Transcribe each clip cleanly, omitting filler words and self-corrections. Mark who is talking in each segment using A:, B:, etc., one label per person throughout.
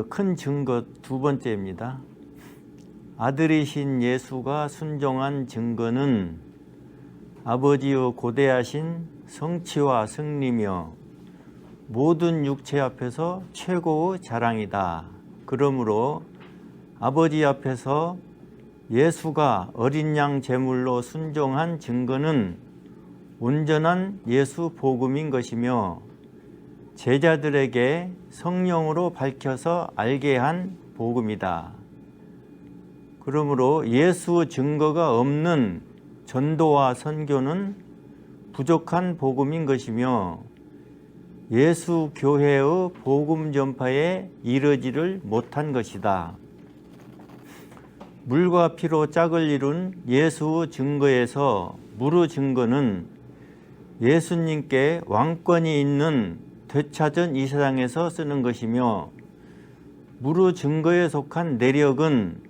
A: 큰 증거 두 번째입니다. 아들이신 예수가 순종한 증거는 아버지의 고대하신 성취와 승리며 모든 육체 앞에서 최고의 자랑이다. 그러므로 아버지 앞에서 예수가 어린 양 제물로 순종한 증거는 온전한 예수 복음인 것이며 제자들에게 성령으로 밝혀서 알게 한 복음이다. 그러므로 예수 증거가 없는 전도와 선교는 부족한 복음인 것이며 예수 교회의 복음 전파에 이르지를 못한 것이다. 물과 피로 짝을 이룬 예수 증거에서 무르 증거는 예수님께 왕권이 있는 되찾은 이 세상에서 쓰는 것이며 무르 증거에 속한 내력은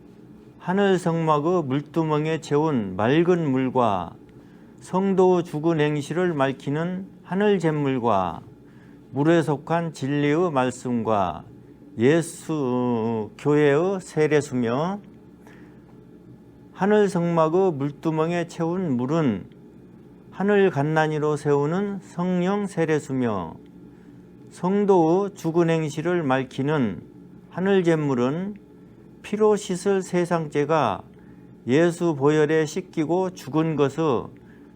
A: 하늘 성막의 물두멍에 채운 맑은 물과 성도 죽은 행실을 밝히는 하늘 잿물과 물에 속한 진리의 말씀과 예수 교회의 세례수며 하늘 성막의 물두멍에 채운 물은 하늘 갓난이로 세우는 성령 세례수며 성도의 죽은 행실을 밝히는 하늘 잿물은 피로 씻을 세상죄가 예수 보혈에 씻기고 죽은 것의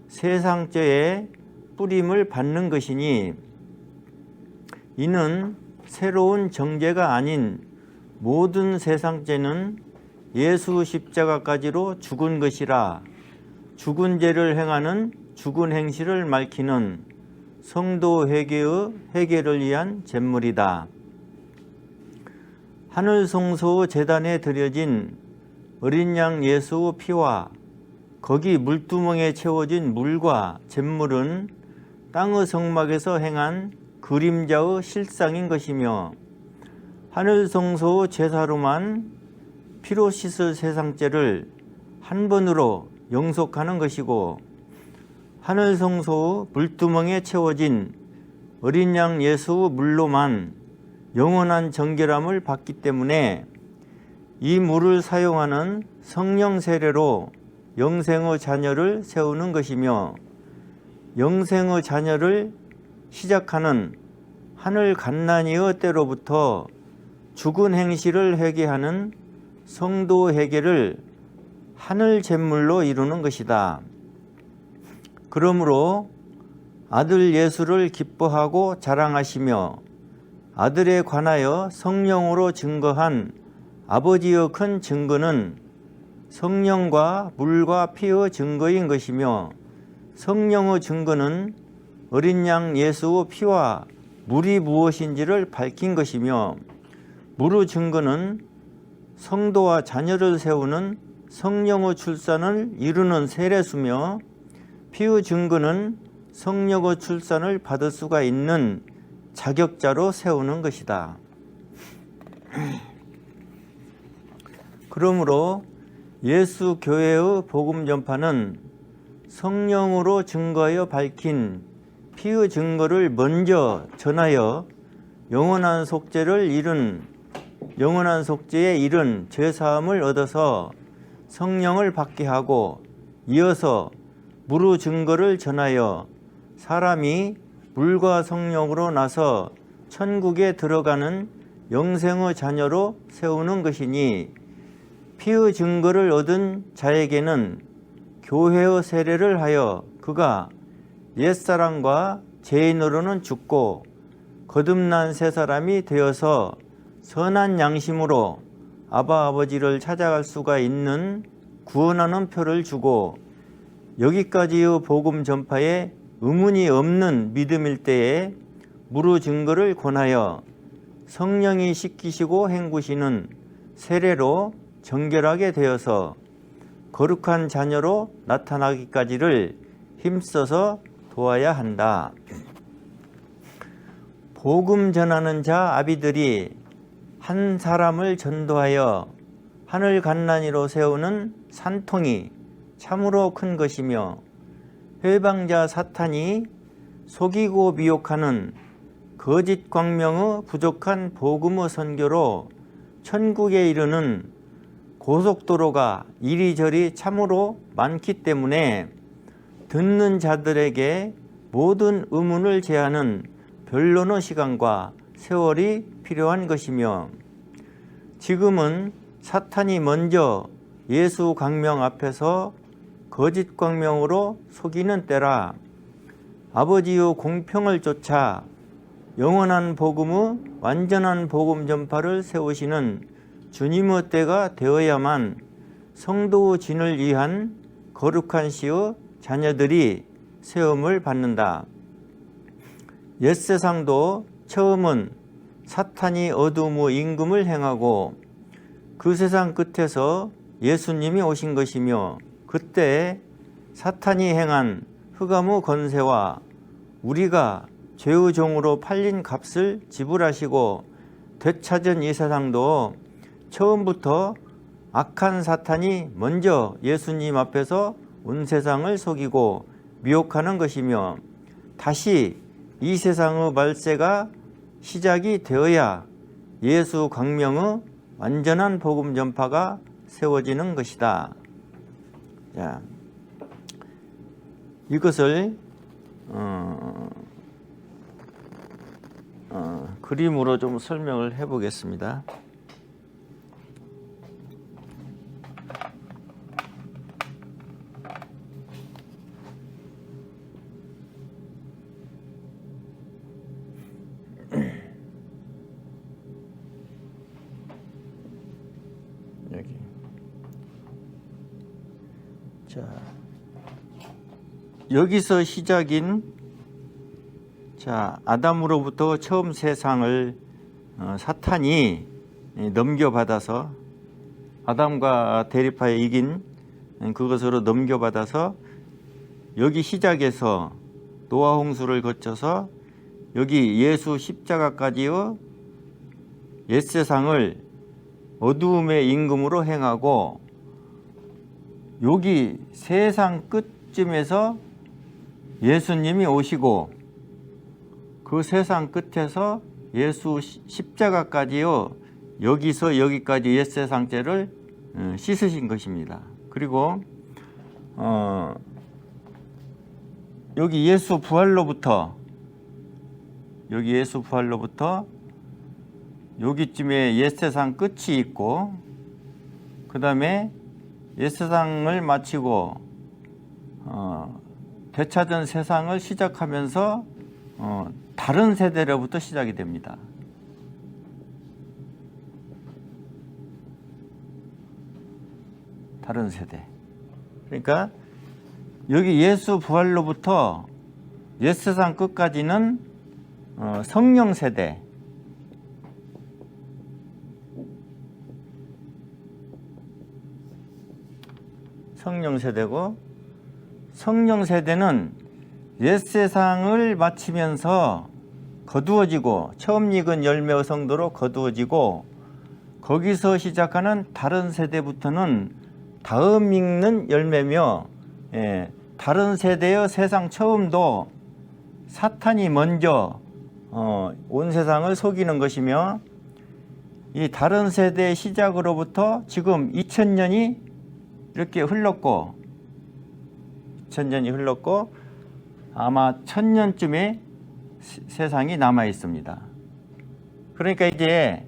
A: 세상죄의 뿌림을 받는 것이니 이는 새로운 정죄가 아닌 모든 세상죄는 예수 십자가까지로 죽은 것이라 죽은 죄를 행하는 죽은 행실을 밝히는 성도 회개의 해결을 위한 잿물이다. 하늘 성소 제단에 드려진 어린 양 예수의 피와 거기 물두멍에 채워진 물과 잿물은 땅의 성막에서 행한 그림자의 실상인 것이며 하늘 성소 제사로만 피로 씻을 세상죄를 한 번으로 영속하는 것이고 하늘 성소의 물두멍에 채워진 어린 양 예수의 물로만 영원한 정결함을 받기 때문에 이 물을 사용하는 성령 세례로 영생의 자녀를 세우는 것이며 영생의 자녀를 시작하는 하늘 갓난이의 때로부터 죽은 행실을 회개하는 성도 회개를 하늘 잿물로 이루는 것이다. 그러므로 아들 예수를 기뻐하고 자랑하시며 아들에 관하여 성령으로 증거한 아버지의 큰 증거는 성령과 물과 피의 증거인 것이며 성령의 증거는 어린 양 예수의 피와 물이 무엇인지를 밝힌 것이며 물의 증거는 성도와 자녀를 세우는 성령의 출산을 이루는 세례수며 피의 증거는 성령의 출산을 받을 수가 있는 자격자로 세우는 것이다. 그러므로 예수 교회의 복음 전파는 성령으로 증거하여 밝힌 피의 증거를 먼저 전하여 영원한 속죄에 이른 죄사함을 얻어서 성령을 받게 하고 이어서 무르 증거를 전하여 사람이 물과 성령으로 나서 천국에 들어가는 영생의 자녀로 세우는 것이니 피의 증거를 얻은 자에게는 교회의 세례를 하여 그가 옛사람과 죄인으로는 죽고 거듭난 새 사람이 되어서 선한 양심으로 아버지를 찾아갈 수가 있는 구원하는 표를 주고 여기까지의 복음 전파에 의문이 없는 믿음일 때에 무르 증거를 권하여 성령이 씻기시고 헹구시는 세례로 정결하게 되어서 거룩한 자녀로 나타나기까지를 힘써서 도와야 한다. 복음 전하는 자 아비들이 한 사람을 전도하여 하늘 갓난이로 세우는 산통이 참으로 큰 것이며 회방자 사탄이 속이고 미혹하는 거짓 광명의 부족한 복음의 선교로 천국에 이르는 고속도로가 이리저리 참으로 많기 때문에 듣는 자들에게 모든 의문을 제하는 변론의 시간과 세월이 필요한 것이며, 지금은 사탄이 먼저 예수 광명 앞에서 거짓 광명으로 속이는 때라 아버지의 공평을 쫓아 영원한 복음의 완전한 복음 전파를 세우시는 주님의 때가 되어야만 성도의 진을 위한 거룩한 시의 자녀들이 세움을 받는다. 옛세상도 처음은 사탄이 어둠의 임금을 행하고 그 세상 끝에서 예수님이 오신 것이며, 그때 사탄이 행한 흑암의 권세와 우리가 죄의 종으로 팔린 값을 지불하시고 되찾은 이 세상도 처음부터 악한 사탄이 먼저 예수님 앞에서 온 세상을 속이고 미혹하는 것이며, 다시 이 세상의 말세가 시작이 되어야 예수 광명의 완전한 복음 전파가 세워지는 것이다. 자, 이것을 그림으로 좀 설명을 해 보겠습니다. 여기. 자, 여기서 시작인, 자, 아담으로부터 처음 세상을 사탄이 넘겨받아서, 아담과 대립하여 이긴 그것으로 넘겨받아서 여기 시작해서 노아 홍수를 거쳐서 여기 예수 십자가까지의 옛세상을 어두움의 임금으로 행하고, 여기 세상 끝쯤에서 예수님이 오시고 그 세상 끝에서 예수 십자가까지요, 여기서 여기까지 옛세상죄를 씻으신 것입니다. 그리고 여기 예수 부활로부터, 여기 예수 부활로부터 여기쯤에 옛세상 끝이 있고, 그 다음에 옛세상을 마치고 되찾은 세상을 시작하면서 다른 세대로부터 시작이 됩니다. 다른 세대. 그러니까 여기 예수 부활로부터 옛세상 끝까지는 성령 세대, 성령 세대고, 성령 세대는 옛세상을 마치면서 거두어지고 처음 익은 열매의 성도로 거두어지고, 거기서 시작하는 다른 세대부터는 다음 익는 열매며, 다른 세대의 세상 처음도 사탄이 먼저 온 세상을 속이는 것이며, 이 다른 세대의 시작으로부터 지금 2000년이 이렇게 흘렀고, 2000년이 흘렀고 아마 1000년쯤에 세상이 남아 있습니다. 그러니까 이제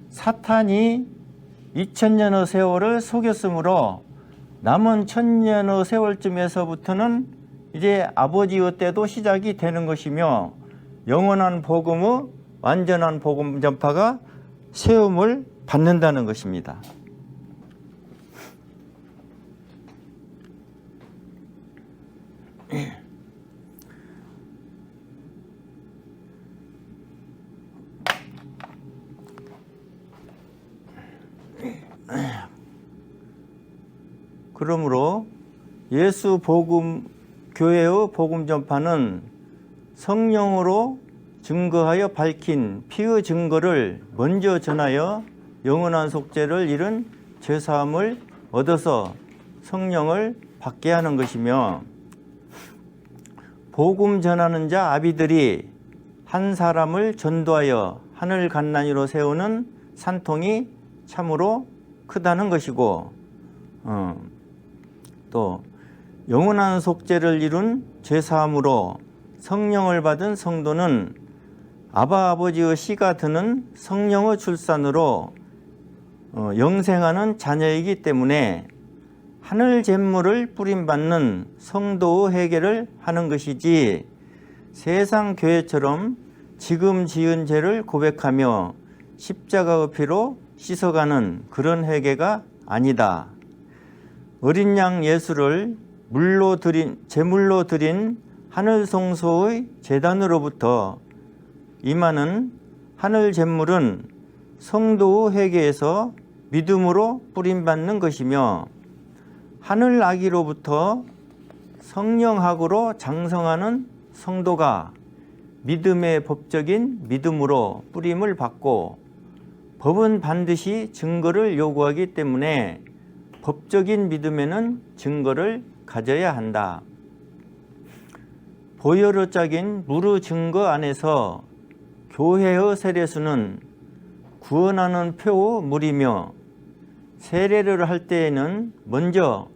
A: 사탄이 2000년의 세월을 속였으므로 남은 1000년의 세월쯤에서부터는 이제 아버지의 때도 시작이 되는 것이며, 영원한 복음의 완전한 복음 전파가 세움을 받는다는 것입니다. 그러므로 예수 복음 교회의 복음 전파는 성령으로 증거하여 밝힌 피의 증거를 먼저 전하여 영원한 속죄를 이룬 죄사함을 얻어서 성령을 받게 하는 것이며, 복음 전하는 자 아비들이 한 사람을 전도하여 하늘 갓난이로 세우는 산통이 참으로 크다는 것이고, 또 영원한 속죄를 이룬 죄사함으로 성령을 받은 성도는 아바 아버지의 씨가 드는 성령의 출산으로 영생하는 자녀이기 때문에 하늘 잿물을 뿌림받는 성도의 회개를 하는 것이지, 세상 교회처럼 지금 지은 죄를 고백하며 십자가의 피로 씻어가는 그런 회개가 아니다. 어린 양 예수를 제물로 드린 하늘 성소의 제단으로부터 임하는 하늘 잿물은 성도의 회개에서 믿음으로 뿌림받는 것이며, 하늘 아기로부터 성령학으로 장성하는 성도가 믿음의 법적인 믿음으로 뿌림을 받고, 법은 반드시 증거를 요구하기 때문에 법적인 믿음에는 증거를 가져야 한다. 보혈로 짝인 무르 증거 안에서 교회의 세례수는 구원하는 표의 물이며, 세례를 할 때에는 먼저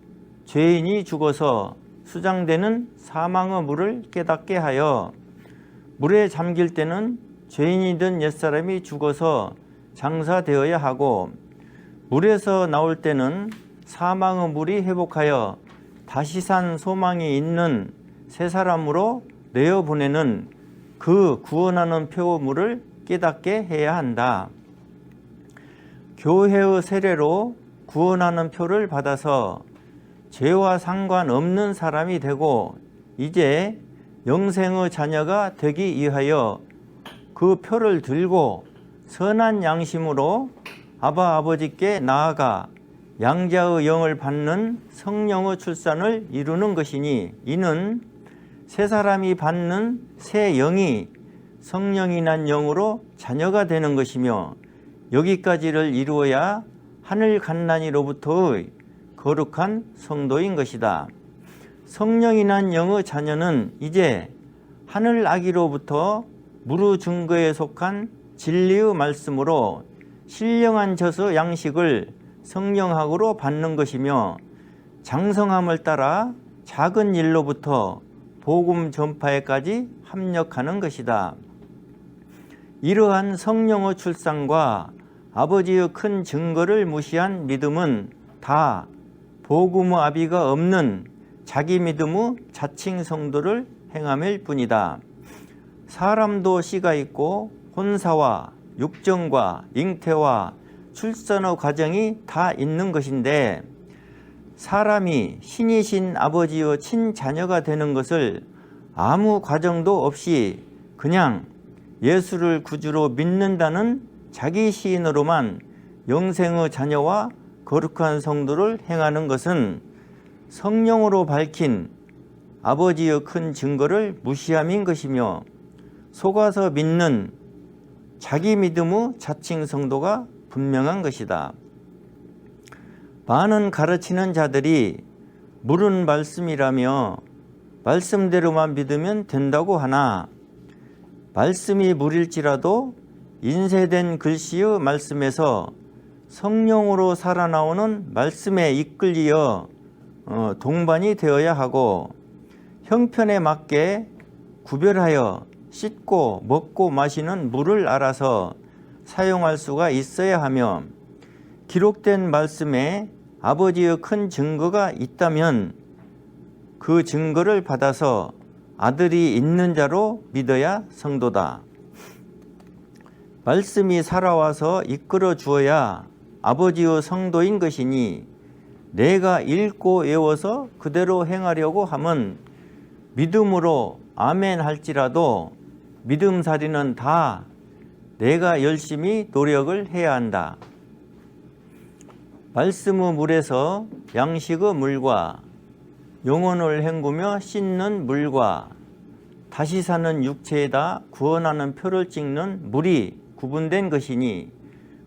A: 죄인이 죽어서 수장되는 사망의 물을 깨닫게 하여, 물에 잠길 때는 죄인이던 옛사람이 죽어서 장사되어야 하고, 물에서 나올 때는 사망의 물이 회복하여 다시 산 소망이 있는 새 사람으로 내어보내는 그 구원하는 표의 물을 깨닫게 해야 한다. 교회의 세례로 구원하는 표를 받아서 죄와 상관없는 사람이 되고, 이제 영생의 자녀가 되기 위하여 그 표를 들고 선한 양심으로 아바 아버지께 나아가 양자의 영을 받는 성령의 출산을 이루는 것이니, 이는 새 사람이 받는 새 영이 성령이 난 영으로 자녀가 되는 것이며, 여기까지를 이루어야 하늘 갓난이로부터의 거룩한 성도인 것이다. 성령이 난 영의 자녀는 이제 하늘 아기로부터 무르 증거에 속한 진리의 말씀으로 신령한 젖의 양식을 성령학으로 받는 것이며, 장성함을 따라 작은 일로부터 복음 전파에까지 합력하는 것이다. 이러한 성령의 출산과 아버지의 큰 증거를 무시한 믿음은 다 복음의 아비가 없는 자기 믿음의 자칭 성도를 행함일 뿐이다. 사람도 씨가 있고 혼사와 육정과 잉태와 출산의 과정이 다 있는 것인데, 사람이 신이신 아버지의 친자녀가 되는 것을 아무 과정도 없이 그냥 예수를 구주로 믿는다는 자기 시인으로만 영생의 자녀와 거룩한 성도를 행하는 것은 성령으로 밝힌 아버지의 큰 증거를 무시함인 것이며, 속아서 믿는 자기 믿음의 자칭 성도가 분명한 것이다. 많은 가르치는 자들이 물은 말씀이라며 말씀대로만 믿으면 된다고 하나, 말씀이 물일지라도 인쇄된 글씨의 말씀에서 성령으로 살아나오는 말씀에 이끌리어 동반이 되어야 하고, 형편에 맞게 구별하여 씻고 먹고 마시는 물을 알아서 사용할 수가 있어야 하며, 기록된 말씀에 아버지의 큰 증거가 있다면 그 증거를 받아서 아들이 있는 자로 믿어야 성도다. 말씀이 살아와서 이끌어 주어야 아버지의 성도인 것이니, 내가 읽고 외워서 그대로 행하려고 함은 믿음으로 아멘 할지라도 믿음살이는 다 내가 열심히 노력을 해야 한다. 말씀의 물에서 양식의 물과 영혼을 헹구며 씻는 물과 다시 사는 육체에다 구원하는 표를 찍는 물이 구분된 것이니,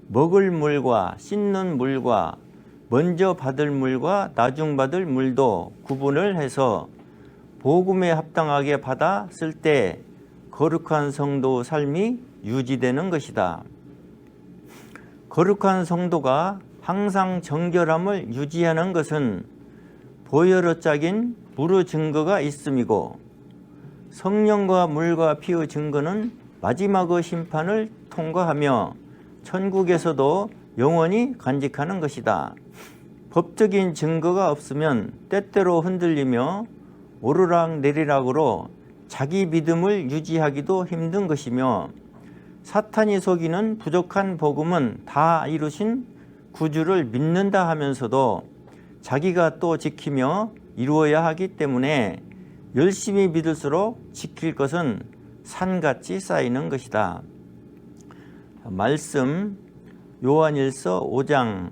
A: 먹을 물과 씻는 물과 먼저 받을 물과 나중 받을 물도 구분을 해서 복음에 합당하게 받아 쓸 때 거룩한 성도 삶이 유지되는 것이다. 거룩한 성도가 항상 정결함을 유지하는 것은 보혈로 짝인 무르 증거가 있음이고, 성령과 물과 피의 증거는 마지막의 심판을 통과하며 천국에서도 영원히 간직하는 것이다. 법적인 증거가 없으면 때때로 흔들리며 오르락내리락으로 자기 믿음을 유지하기도 힘든 것이며, 사탄이 속이는 부족한 복음은 다 이루신 구주를 믿는다 하면서도 자기가 또 지키며 이루어야 하기 때문에 열심히 믿을수록 지킬 것은 산같이 쌓이는 것이다. 말씀 요한일서 5장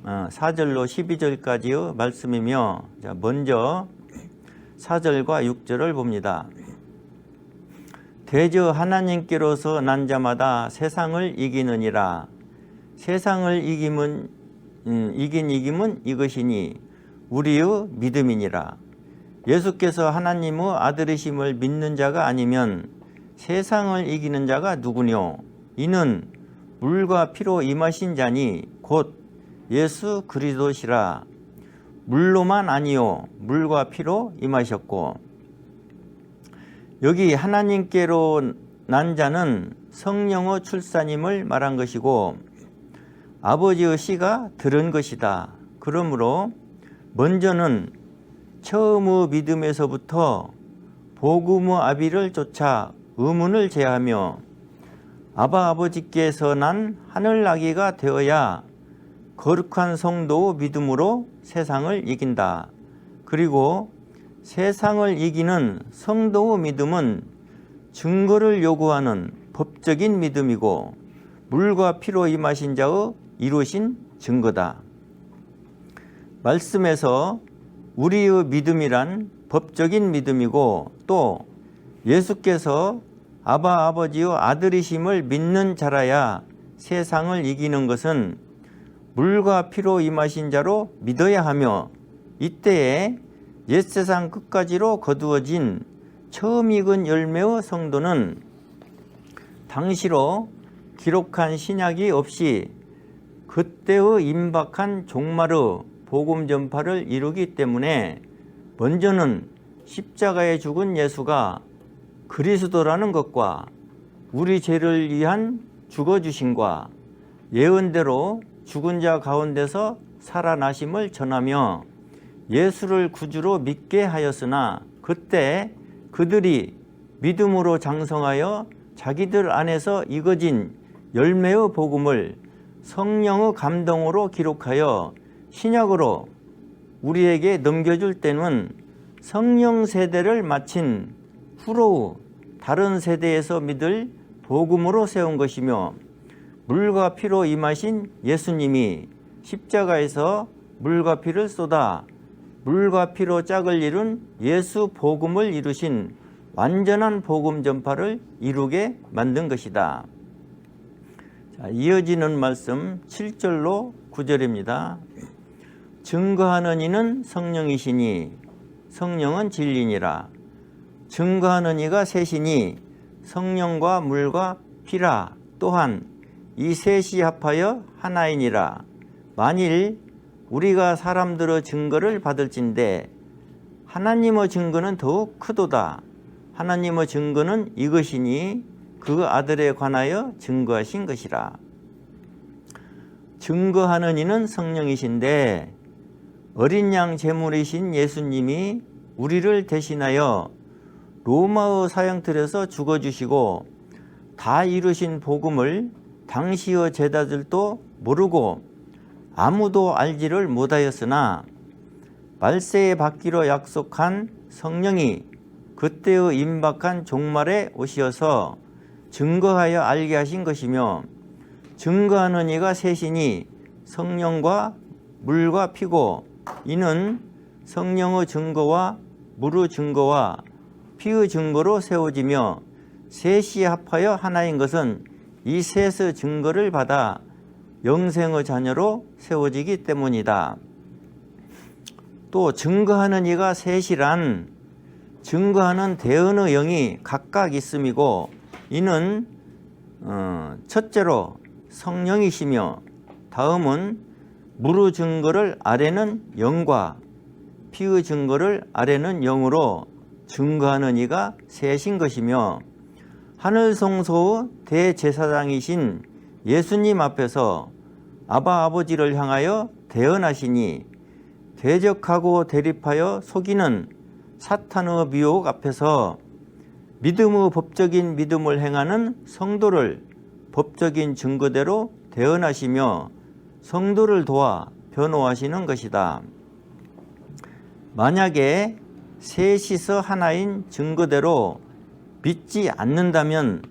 A: 4절로 12절까지의 말씀이며, 먼저 4절과 6절을 봅니다. 대저 하나님께로서 난 자마다 세상을 이기느니라. 세상을 이김은 이것이니 우리의 믿음이니라. 예수께서 하나님의 아들이심을 믿는 자가 아니면 세상을 이기는 자가 누구뇨? 이는 물과 피로 임하신 자니 곧 예수 그리스도시라. 물로만 아니요 물과 피로 임하셨고, 여기 하나님께로 난 자는 성령의 출산임을 말한 것이고, 아버지의 씨가 들은 것이다. 그러므로 먼저는 처음의 믿음에서부터 복음의 아비를 쫓아 의문을 제하며 아바 아버지께서 난 하늘 아기가 되어야 거룩한 성도의 믿음으로 세상을 이긴다. 그리고 세상을 이기는 성도의 믿음은 증거를 요구하는 법적인 믿음이고 물과 피로 임하신 자의 이루신 증거다. 말씀에서 우리의 믿음이란 법적인 믿음이고, 또 예수께서 아바 아버지의 아들이심을 믿는 자라야 세상을 이기는 것은 물과 피로 임하신 자로 믿어야 하며, 이때에 옛세상 끝까지로 거두어진 처음 익은 열매의 성도는 당시로 기록한 신약이 없이 그때의 임박한 종말의 복음 전파를 이루기 때문에 먼저는 십자가에 죽은 예수가 그리스도라는 것과 우리 죄를 위한 죽어주심과 예언대로 죽은 자 가운데서 살아나심을 전하며 예수를 구주로 믿게 하였으나, 그때 그들이 믿음으로 장성하여 자기들 안에서 익어진 열매의 복음을 성령의 감동으로 기록하여 신약으로 우리에게 넘겨줄 때는 성령 세대를 마친 후로의 다른 세대에서 믿을 복음으로 세운 것이며, 물과 피로 임하신 예수님이 십자가에서 물과 피를 쏟아 물과 피로 짝을 이룬 예수 복음을 이루신 완전한 복음 전파를 이루게 만든 것이다. 자, 이어지는 말씀 7절로 9절입니다. 증거하는 이는 성령이시니 성령은 진리니라. 증거하는 이가 셋이니 성령과 물과 피라. 또한 이 셋이 합하여 하나이니라. 만일 우리가 사람들의 증거를 받을진대 하나님의 증거는 더욱 크도다. 하나님의 증거는 이것이니 그 아들에 관하여 증거하신 것이라. 증거하는 이는 성령이신데 어린 양 제물이신 예수님이 우리를 대신하여 로마의 사형틀에서 죽어주시고 다 이루신 복음을 당시의 제자들도 모르고 아무도 알지를 못하였으나 말세에 받기로 약속한 성령이 그때의 임박한 종말에 오시어서 증거하여 알게 하신 것이며, 증거하는 이가 셋이니 성령과 물과 피고, 이는 성령의 증거와 물의 증거와 피의 증거로 세워지며, 셋이 합하여 하나인 것은 이 셋의 증거를 받아 영생의 자녀로 세워지기 때문이다. 또 증거하는 이가 셋이란 증거하는 대언의 영이 각각 있음이고 이는 첫째로 성령이시며 다음은 무의 증거를 아래는 영과 피의 증거를 아래는 영으로 증거하는 이가 셋인 것이며 하늘 성소의 대제사장이신 예수님 앞에서 아바 아버지를 향하여 대언하시니 대적하고 대립하여 속이는 사탄의 미혹 앞에서 믿음의 법적인 믿음을 행하는 성도를 법적인 증거대로 대언하시며 성도를 도와 변호하시는 것이다. 만약에 셋이서 하나인 증거대로 믿지 않는다면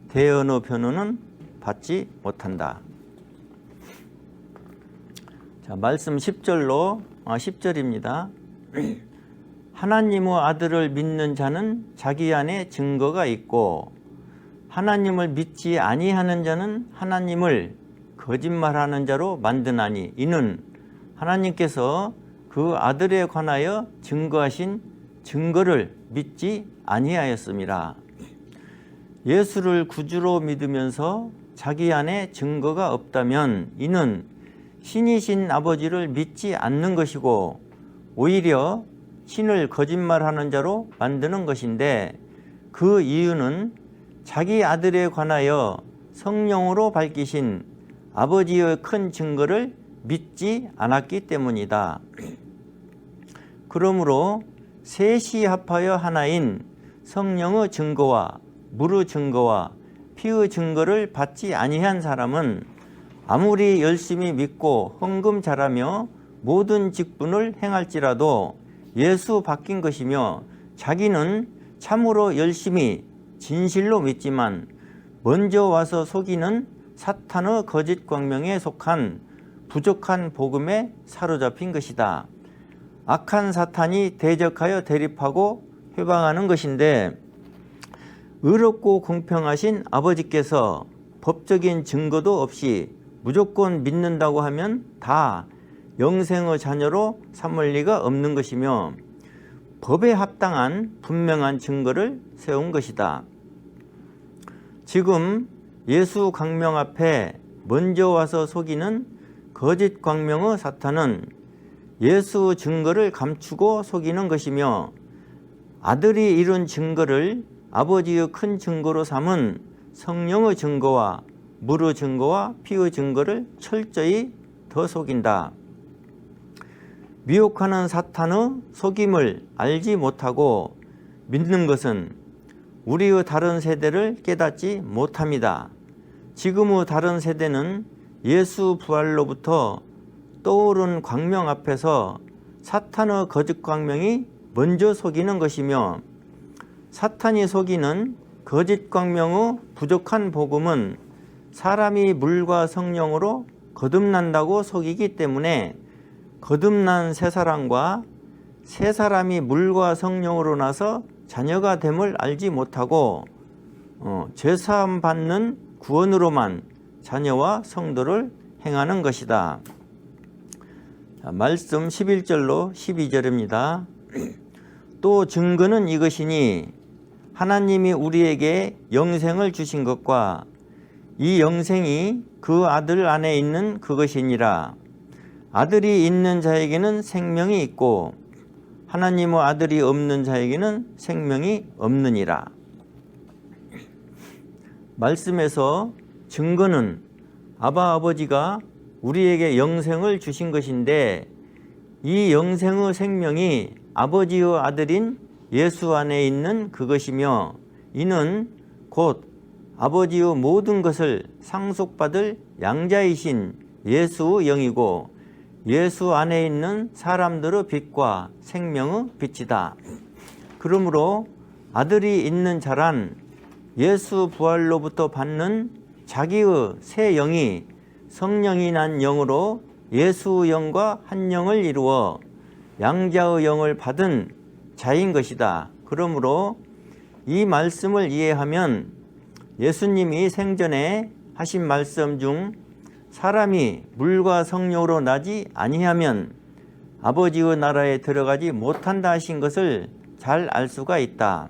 A: 대언의 변호는 받지 못한다. 자, 말씀 10절입니다. 하나님의 아들을 믿는 자는 자기 안에 증거가 있고 하나님을 믿지 아니하는 자는 하나님을 거짓말하는 자로 만드나니 이는 하나님께서 그 아들에 관하여 증거하신 증거를 믿지 아니하였습니다. 예수를 구주로 믿으면서 자기 안에 증거가 없다면 이는 신이신 아버지를 믿지 않는 것이고 오히려 신을 거짓말하는 자로 만드는 것인데 그 이유는 자기 아들에 관하여 성령으로 밝히신 아버지의 큰 증거를 믿지 않았기 때문이다. 그러므로 셋이 합하여 하나인 성령의 증거와 물의 증거와 피의 증거를 받지 아니한 사람은 아무리 열심히 믿고 헌금 잘하며 모든 직분을 행할지라도 예수 바뀐 것이며 자기는 참으로 열심히 진실로 믿지만 먼저 와서 속이는 사탄의 거짓 광명에 속한 부족한 복음에 사로잡힌 것이다. 악한 사탄이 대적하여 대립하고 회방하는 것인데 의롭고 공평하신 아버지께서 법적인 증거도 없이 무조건 믿는다고 하면 다 영생의 자녀로 삼을 리가 없는 것이며 법에 합당한 분명한 증거를 세운 것이다. 지금 예수 광명 앞에 먼저 와서 속이는 거짓 광명의 사탄은 예수 증거를 감추고 속이는 것이며 아들이 이룬 증거를 아버지의 큰 증거로 삼은 성령의 증거와 물의 증거와 피의 증거를 철저히 더 속인다. 미혹하는 사탄의 속임을 알지 못하고 믿는 것은 우리의 다른 세대를 깨닫지 못합니다. 지금의 다른 세대는 예수 부활로부터 떠오른 광명 앞에서 사탄의 거짓 광명이 먼저 속이는 것이며 사탄이 속이는 거짓 광명의 부족한 복음은 사람이 물과 성령으로 거듭난다고 속이기 때문에 거듭난 새 사람과 새 사람이 물과 성령으로 나서 자녀가 됨을 알지 못하고 죄사함 받는 구원으로만 자녀와 성도를 행하는 것이다. 자, 말씀 11절로 12절입니다. 또 증거는 이것이니 하나님이 우리에게 영생을 주신 것과 이 영생이 그 아들 안에 있는 그것이니라. 아들이 있는 자에게는 생명이 있고 하나님의 아들이 없는 자에게는 생명이 없느니라. 말씀에서 증거는 아바 아버지가 우리에게 영생을 주신 것인데 이 영생의 생명이 아버지의 아들인 예수 안에 있는 그것이며 이는 곧 아버지의 모든 것을 상속받을 양자이신 예수의 영이고 예수 안에 있는 사람들의 빛과 생명의 빛이다. 그러므로 아들이 있는 자란 예수 부활로부터 받는 자기의 새 영이 성령이 난 영으로 예수 영과 한 영을 이루어 양자의 영을 받은 자인 것이다. 그러므로 이 말씀을 이해하면 예수님이 생전에 하신 말씀 중 사람이 물과 성령으로 나지 아니하면 아버지의 나라에 들어가지 못한다 하신 것을 잘 알 수가 있다.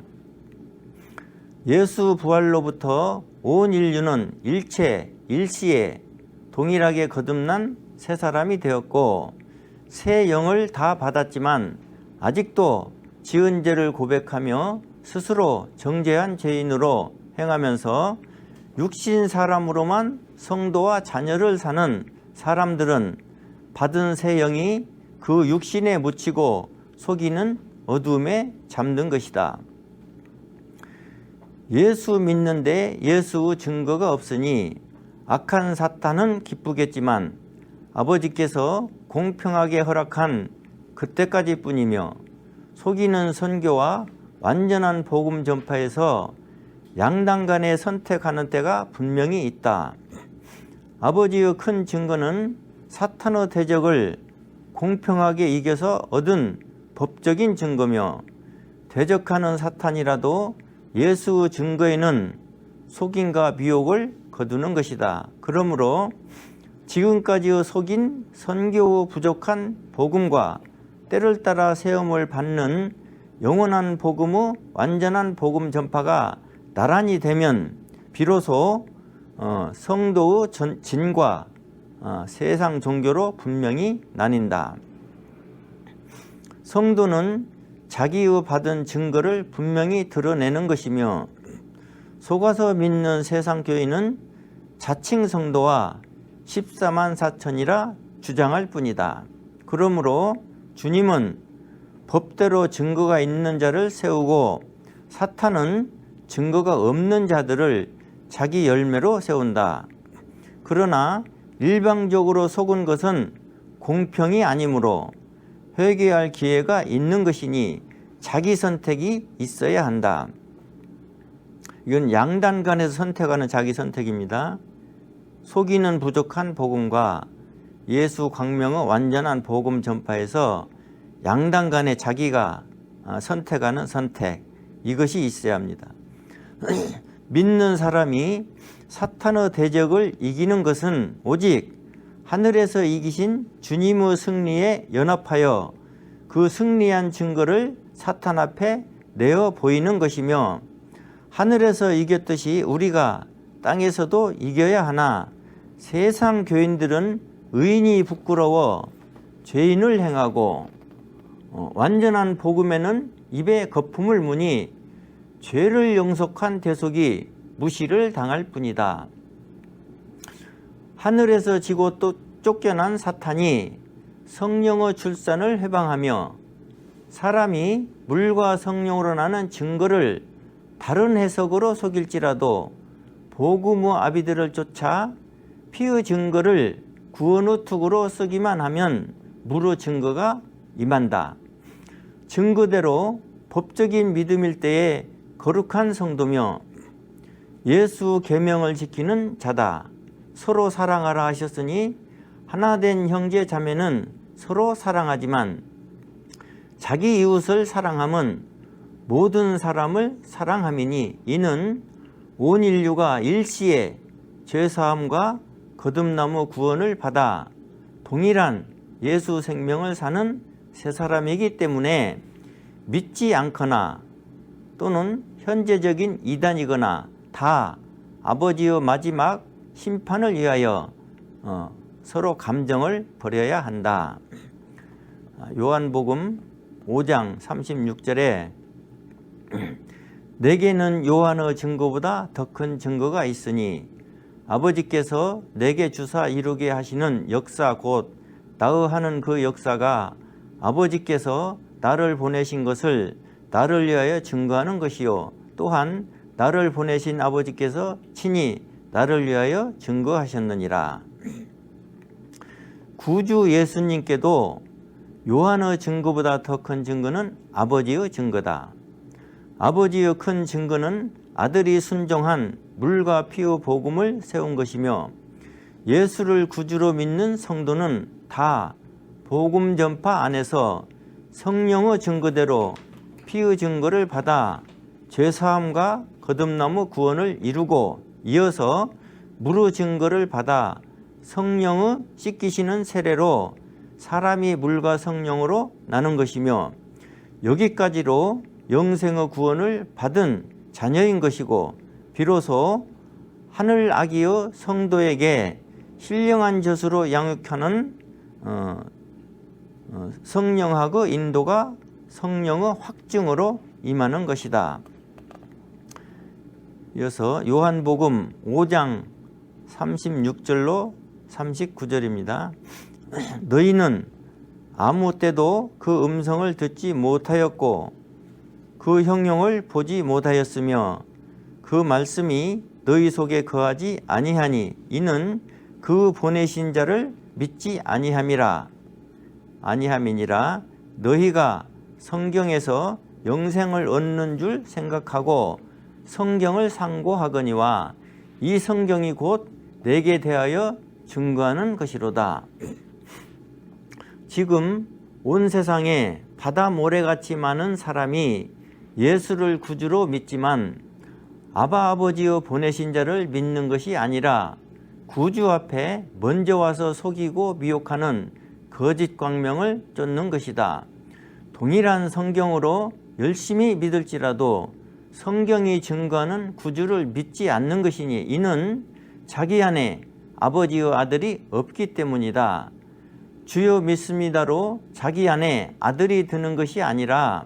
A: 예수 부활로부터 온 인류는 일체 일시에 동일하게 거듭난 새 사람이 되었고 새 영을 다 받았지만 아직도 지은 죄를 고백하며 스스로 정죄한 죄인으로 행하면서 육신 사람으로만 성도와 자녀를 사는 사람들은 받은 새 영이 그 육신에 묻히고 속이는 어두움에 잠든 것이다. 예수 믿는데 예수 증거가 없으니 악한 사탄은 기쁘겠지만 아버지께서 공평하게 허락한 그때까지 뿐이며 속이는 선교와 완전한 복음 전파에서 양당 간에 선택하는 때가 분명히 있다. 아버지의 큰 증거는 사탄의 대적을 공평하게 이겨서 얻은 법적인 증거며 대적하는 사탄이라도 예수 증거에는 속임과 미혹을 거두는 것이다. 그러므로 지금까지의 속인 선교의 부족한 복음과 때를 따라 세움을 받는 영원한 복음의 완전한 복음 전파가 나란히 되면 비로소 성도의 진과 세상 종교로 분명히 나뉜다. 성도는 자기의 받은 증거를 분명히 드러내는 것이며 속아서 믿는 세상 교인은 자칭 성도와 14만 4천이라 주장할 뿐이다. 그러므로 주님은 법대로 증거가 있는 자를 세우고 사탄은 증거가 없는 자들을 자기 열매로 세운다. 그러나 일방적으로 속은 것은 공평이 아니므로 회개할 기회가 있는 것이니 자기 선택이 있어야 한다. 이건 양단 간에서 선택하는 자기 선택입니다. 속이는 부족한 복음과 예수 광명의 완전한 복음 전파에서 양단 간에 자기가 선택하는 선택, 이것이 있어야 합니다. 믿는 사람이 사탄의 대적을 이기는 것은 오직 하늘에서 이기신 주님의 승리에 연합하여 그 승리한 증거를 사탄 앞에 내어 보이는 것이며 하늘에서 이겼듯이 우리가 땅에서도 이겨야 하나 세상 교인들은 의인이 부끄러워 죄인을 행하고 완전한 복음에는 입에 거품을 무니 죄를 영속한 대속이 무시를 당할 뿐이다. 하늘에서 지고 또 쫓겨난 사탄이 성령의 출산을 회방하며 사람이 물과 성령으로 나는 증거를 다른 해석으로 속일지라도 복음의 아비들을 쫓아 피의 증거를 구원의 투구로 쓰기만 하면 무로 증거가 임한다. 증거대로 법적인 믿음일 때에 거룩한 성도며 예수 계명을 지키는 자다. 서로 사랑하라 하셨으니 하나된 형제 자매는 서로 사랑하지만 자기 이웃을 사랑함은 모든 사람을 사랑함이니 이는 온 인류가 일시에 죄사함과 거듭나무 구원을 받아 동일한 예수 생명을 사는 새 사람이기 때문에 믿지 않거나 또는 현재적인 이단이거나 다 아버지의 마지막 심판을 위하여 서로 감정을 버려야 한다. 요한복음 5장 36절에 내게는 요한의 증거보다 더 큰 증거가 있으니 아버지께서 내게 주사 이루게 하시는 역사 곧 나의 하는 그 역사가 아버지께서 나를 보내신 것을 나를 위하여 증거하는 것이요 또한 나를 보내신 아버지께서 친히 나를 위하여 증거하셨느니라. 구주 예수님께도 요한의 증거보다 더 큰 증거는 아버지의 증거다. 아버지의 큰 증거는 아들이 순종한 물과 피의 복음을 세운 것이며 예수를 구주로 믿는 성도는 다 복음 전파 안에서 성령의 증거대로 피의 증거를 받아 죄사함과 거듭나무 구원을 이루고 이어서 물의 증거를 받아 성령의 씻기시는 세례로 사람이 물과 성령으로 나는 것이며 여기까지로 영생의 구원을 받은 자녀인 것이고 비로소 하늘 아기의 성도에게 신령한 젖으로 양육하는 성령학의 인도가 성령의 확증으로 임하는 것이다. 이어서 요한복음 5장 36절로 39절입니다. 너희는 아무 때도 그 음성을 듣지 못하였고 그 형용을 보지 못하였으며 그 말씀이 너희 속에 거하지 아니하니 이는 그 보내신 자를 믿지 아니함이니라. 너희가 성경에서 영생을 얻는 줄 생각하고 성경을 상고하거니와 이 성경이 곧 내게 대하여 증거하는 것이로다. 지금 온 세상에 바다 모래같이 많은 사람이 예수를 구주로 믿지만 아버지의 보내신 자를 믿는 것이 아니라 구주 앞에 먼저 와서 속이고 미혹하는 거짓 광명을 쫓는 것이다. 동일한 성경으로 열심히 믿을지라도 성경이 증거하는 구주를 믿지 않는 것이니 이는 자기 안에 아버지의 아들이 없기 때문이다. 주여 믿습니다로 자기 안에 아들이 드는 것이 아니라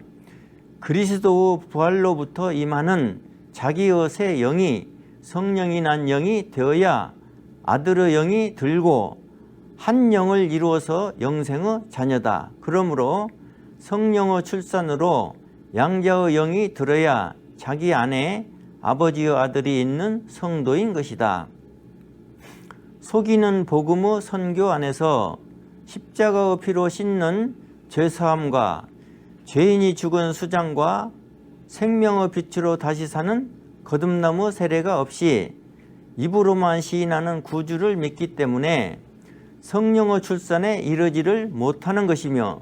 A: 그리스도의 부활로부터 임하는 자기의 새 영이 성령이 난 영이 되어야 아들의 영이 들고 한 영을 이루어서 영생의 자녀다. 그러므로 성령의 출산으로 양자의 영이 들어야 자기 안에 아버지의 아들이 있는 성도인 것이다. 속이는 복음의 선교 안에서 십자가의 피로 씻는 죄사함과 죄인이 죽은 수장과 생명의 빛으로 다시 사는 거듭나무 세례가 없이 입으로만 시인하는 구주를 믿기 때문에 성령의 출산에 이르지를 못하는 것이며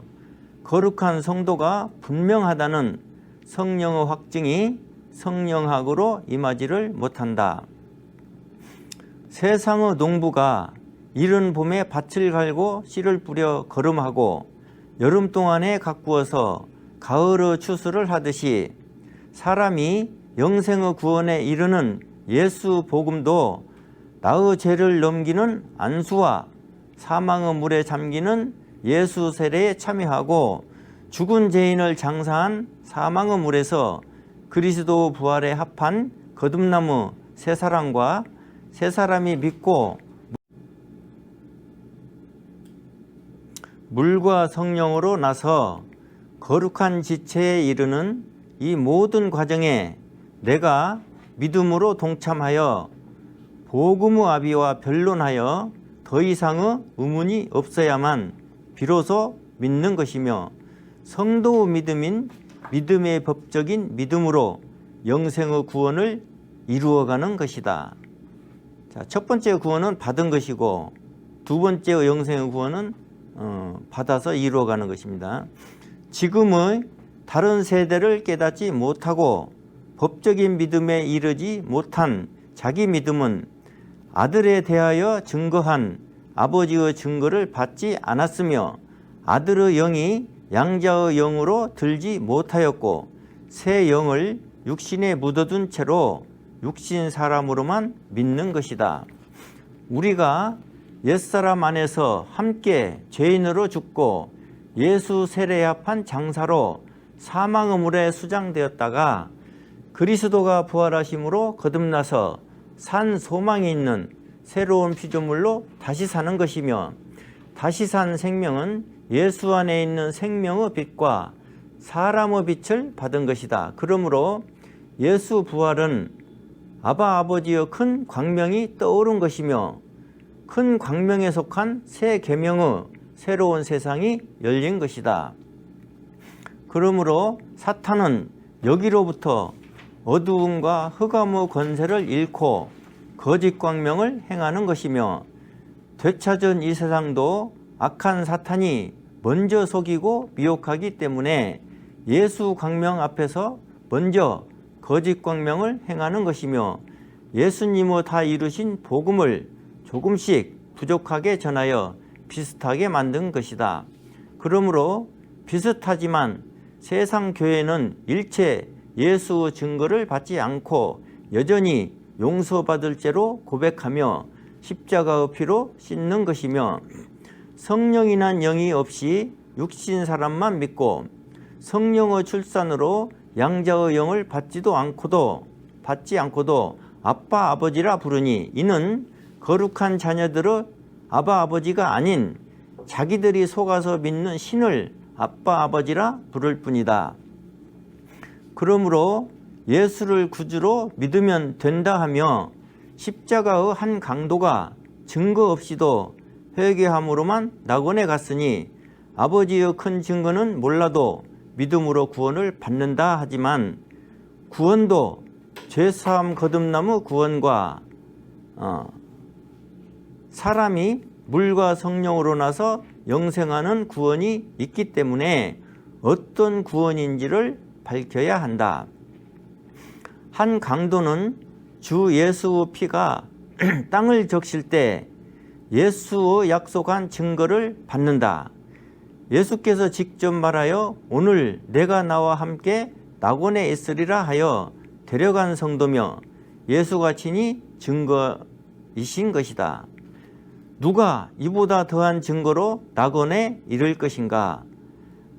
A: 거룩한 성도가 분명하다는 성령의 확증이 성령학으로 임하지를 못한다. 세상의 농부가 이른 봄에 밭을 갈고 씨를 뿌려 거름하고 여름 동안에 가꾸어서 가을의 추수를 하듯이 사람이 영생의 구원에 이르는 예수 복음도 나의 죄를 넘기는 안수와 사망의 물에 잠기는 예수 세례에 참여하고 죽은 죄인을 장사한 사망의 물에서 그리스도 부활에 합한 거듭나무 새 사람과 새 사람이 믿고 물과 성령으로 나서 거룩한 지체에 이르는 이 모든 과정에 내가 믿음으로 동참하여 복음의 아비와 변론하여 더 이상의 의문이 없어야만 비로소 믿는 것이며 성도의 믿음인 믿음의 법적인 믿음으로 영생의 구원을 이루어가는 것이다. 자, 첫 번째 구원은 받은 것이고 두 번째 영생의 구원은 받아서 이루어가는 것입니다. 지금의 다른 세대를 깨닫지 못하고 법적인 믿음에 이르지 못한 자기 믿음은 아들에 대하여 증거한 아버지의 증거를 받지 않았으며 아들의 영이 양자의 영으로 들지 못하였고 새 영을 육신에 묻어둔 채로 육신 사람으로만 믿는 것이다. 우리가 옛사람 안에서 함께 죄인으로 죽고 예수 세례에 합한 장사로 사망의 물에 수장되었다가 그리스도가 부활하심으로 거듭나서 산 소망이 있는 새로운 피조물로 다시 사는 것이며 다시 산 생명은 예수 안에 있는 생명의 빛과 사람의 빛을 받은 것이다. 그러므로 예수 부활은 아버지의 큰 광명이 떠오른 것이며 큰 광명에 속한 새 계명의 새로운 세상이 열린 것이다. 그러므로 사탄은 여기로부터 어두움과 흑암의 권세를 잃고 거짓 광명을 행하는 것이며 되찾은 이 세상도 악한 사탄이 먼저 속이고 미혹하기 때문에 예수 광명 앞에서 먼저 거짓 광명을 행하는 것이며 예수님의 다 이루신 복음을 조금씩 부족하게 전하여 비슷하게 만든 것이다. 그러므로 비슷하지만 세상 교회는 일체 예수 증거를 받지 않고 여전히 용서받을 죄로 고백하며 십자가의 피로 씻는 것이며 성령이란 영이 없이 육신 사람만 믿고 성령의 출산으로 양자의 영을 받지 않고도 아빠 아버지라 부르니 이는 거룩한 자녀들의 아바 아버지가 아닌 자기들이 속아서 믿는 신을 아빠 아버지라 부를 뿐이다. 그러므로 예수를 구주로 믿으면 된다 하며 십자가의 한 강도가 증거 없이도 회개함으로만 낙원에 갔으니 아버지의 큰 증거는 몰라도 믿음으로 구원을 받는다 하지만 구원도 죄사함 거듭남의 구원과 사람이 물과 성령으로 나서 영생하는 구원이 있기 때문에 어떤 구원인지를 밝혀야 한다. 한 강도는 주 예수의 피가 땅을 적실 때 예수의 약속한 증거를 받는다. 예수께서 직접 말하여 오늘 내가 나와 함께 낙원에 있으리라 하여 데려간 성도며 예수가 친히 증거이신 것이다. 누가 이보다 더한 증거로 낙원에 이를 것인가?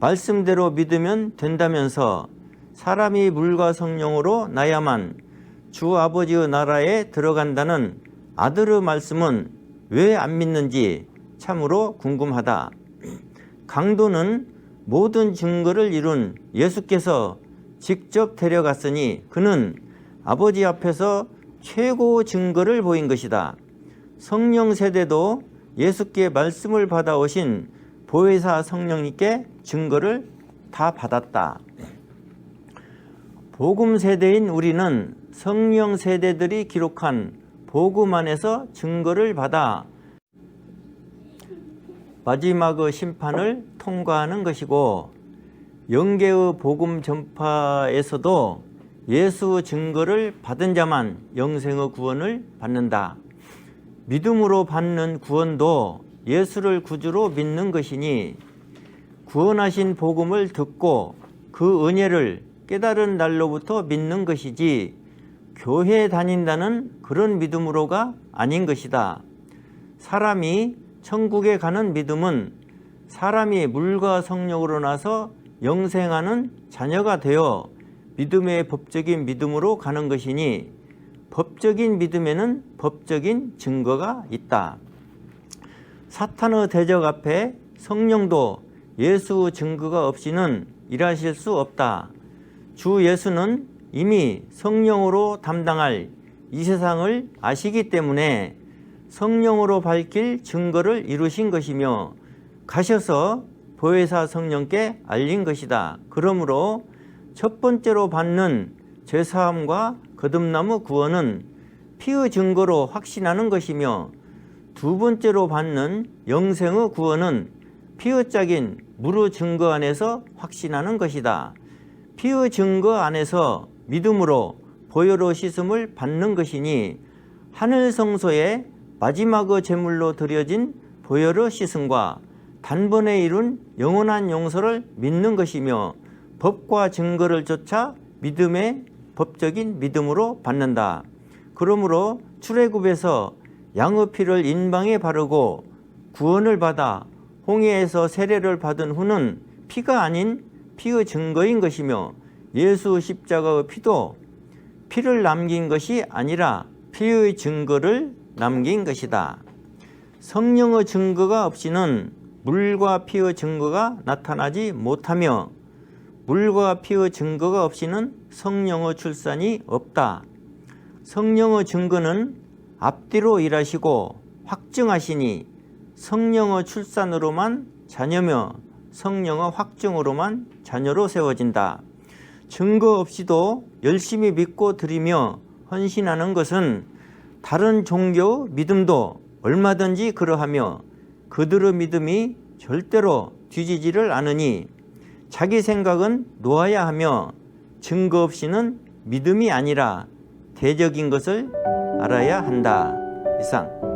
A: 말씀대로 믿으면 된다면서 사람이 물과 성령으로 나야만 주 아버지의 나라에 들어간다는 아들의 말씀은 왜 안 믿는지 참으로 궁금하다. 강도는 모든 증거를 이룬 예수께서 직접 데려갔으니 그는 아버지 앞에서 최고 증거를 보인 것이다. 성령 세대도 예수께 말씀을 받아오신 보혜사 성령님께 증거를 다 받았다. 복음 세대인 우리는 성령 세대들이 기록한 복음 안에서 증거를 받아 마지막의 심판을 통과하는 것이고 영계의 복음 전파에서도 예수 증거를 받은 자만 영생의 구원을 받는다. 믿음으로 받는 구원도 예수를 구주로 믿는 것이니 구원하신 복음을 듣고 그 은혜를 깨달은 날로부터 믿는 것이지 교회 다닌다는 그런 믿음으로가 아닌 것이다. 사람이 천국에 가는 믿음은 사람이 물과 성령으로 나서 영생하는 자녀가 되어 믿음의 법적인 믿음으로 가는 것이니 법적인 믿음에는 법적인 증거가 있다. 사탄의 대적 앞에 성령도 예수 증거가 없이는 일하실 수 없다. 주 예수는 이미 성령으로 담당할 이 세상을 아시기 때문에 성령으로 밝힐 증거를 이루신 것이며 가셔서 보혜사 성령께 알린 것이다. 그러므로 첫 번째로 받는 죄사함과 거듭남의 구원은 피의 증거로 확신하는 것이며 두 번째로 받는 영생의 구원은 피의 짝인 물의 증거 안에서 확신하는 것이다. 피의 증거 안에서 믿음으로 보혈로 씻음을 받는 것이니 하늘 성소에 마지막의 제물로 드려진 보혈의 씻음과 단번에 이룬 영원한 용서를 믿는 것이며 법과 증거를 쫓아 믿음의 법적인 믿음으로 받는다. 그러므로 출애굽에서 양의 피를 인방에 바르고 구원을 받아 홍해에서 세례를 받은 후는 피가 아닌 피의 증거인 것이며 예수 십자가의 피도 피를 남긴 것이 아니라 피의 증거를 남긴 것이다. 성령의 증거가 없이는 물과 피의 증거가 나타나지 못하며 물과 피의 증거가 없이는 성령의 출산이 없다. 성령의 증거는 앞뒤로 일하시고 확증하시니 성령의 출산으로만 자녀며 성령의 확증으로만 자녀로 세워진다. 증거 없이도 열심히 믿고 드리며 헌신하는 것은 다른 종교 믿음도 얼마든지 그러하며 그들의 믿음이 절대로 뒤지지를 않으니 자기 생각은 놓아야 하며 증거 없이는 믿음이 아니라 대적인 것을 알아야 한다. 이상.